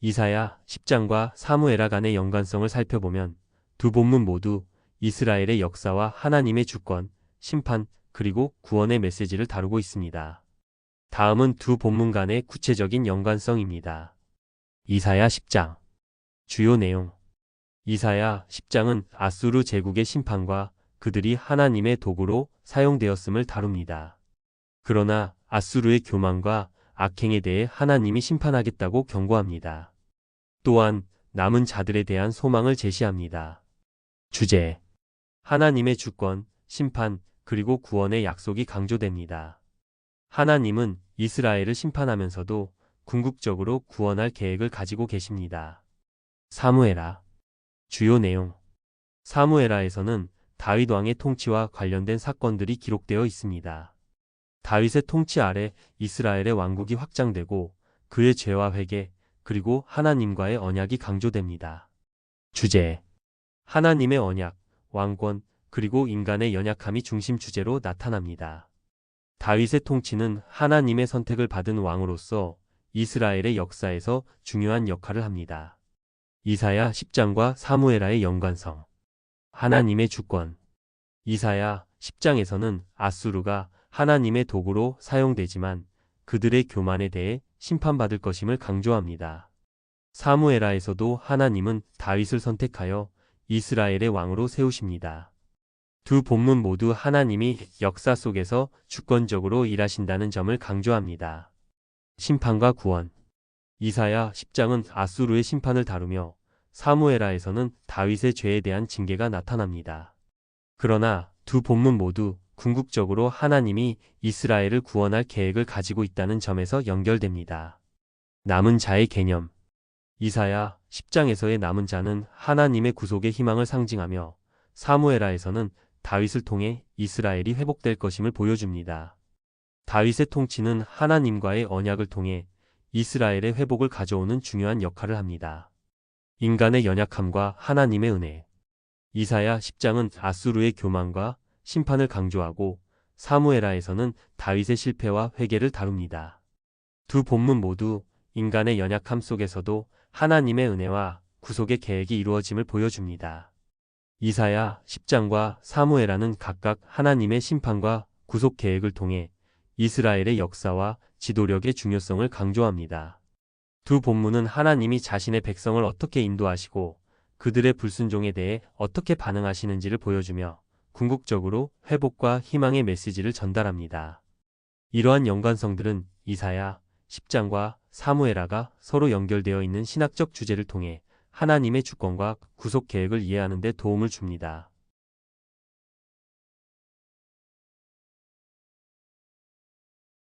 이사야 10장과 사무엘하 간의 연관성을 살펴보면 두 본문 모두 이스라엘의 역사와 하나님의 주권, 심판, 그리고 구원의 메시지를 다루고 있습니다. 다음은 두 본문 간의 구체적인 연관성입니다. 이사야 10장 주요 내용. 이사야 10장은 아수르 제국의 심판과 그들이 하나님의 도구로 사용되었음을 다룹니다. 그러나 아수르의 교만과 악행에 대해 하나님이 심판하겠다고 경고합니다. 또한 남은 자들에 대한 소망을 제시합니다. 주제: 하나님의 주권, 심판, 그리고 구원의 약속이 강조됩니다. 하나님은 이스라엘을 심판하면서도 궁극적으로 구원할 계획을 가지고 계십니다. 사무엘하 주요 내용. 사무엘하에서는 다윗 왕의 통치와 관련된 사건들이 기록되어 있습니다. 다윗의 통치 아래 이스라엘의 왕국이 확장되고 그의 죄와 회개, 그리고 하나님과의 언약이 강조됩니다. 주제: 하나님의 언약, 왕권, 그리고 인간의 연약함이 중심 주제로 나타납니다. 다윗의 통치는 하나님의 선택을 받은 왕으로서 이스라엘의 역사에서 중요한 역할을 합니다. 이사야 10장과 사무엘하의 연관성. 하나님의 주권. 이사야 10장에서는 아수르가 하나님의 도구로 사용되지만 그들의 교만에 대해 심판받을 것임을 강조합니다. 사무엘하에서도 하나님은 다윗을 선택하여 이스라엘의 왕으로 세우십니다. 두 본문 모두 하나님이 역사 속에서 주권적으로 일하신다는 점을 강조합니다. 심판과 구원. 이사야 10장은 아수르의 심판을 다루며 사무엘하에서는 다윗의 죄에 대한 징계가 나타납니다. 그러나 두 본문 모두 궁극적으로 하나님이 이스라엘을 구원할 계획을 가지고 있다는 점에서 연결됩니다. 남은 자의 개념. 이사야 10장에서의 남은 자는 하나님의 구속의 희망을 상징하며 사무엘하에서는 다윗을 통해 이스라엘이 회복될 것임을 보여줍니다. 다윗의 통치는 하나님과의 언약을 통해 이스라엘의 회복을 가져오는 중요한 역할을 합니다. 인간의 연약함과 하나님의 은혜. 이사야 10장은 아수르의 교만과 심판을 강조하고 사무엘하에서는 다윗의 실패와 회개를 다룹니다. 두 본문 모두 인간의 연약함 속에서도 하나님의 은혜와 구속의 계획이 이루어짐을 보여줍니다. 이사야 10장과 사무엘하는 각각 하나님의 심판과 구속 계획을 통해 이스라엘의 역사와 지도력의 중요성을 강조합니다. 두 본문은 하나님이 자신의 백성을 어떻게 인도하시고 그들의 불순종에 대해 어떻게 반응하시는지를 보여주며 궁극적으로 회복과 희망의 메시지를 전달합니다. 이러한 연관성들은 이사야 10장과 사무엘하가 서로 연결되어 있는 신학적 주제를 통해 하나님의 주권과 구속 계획을 이해하는 데 도움을 줍니다.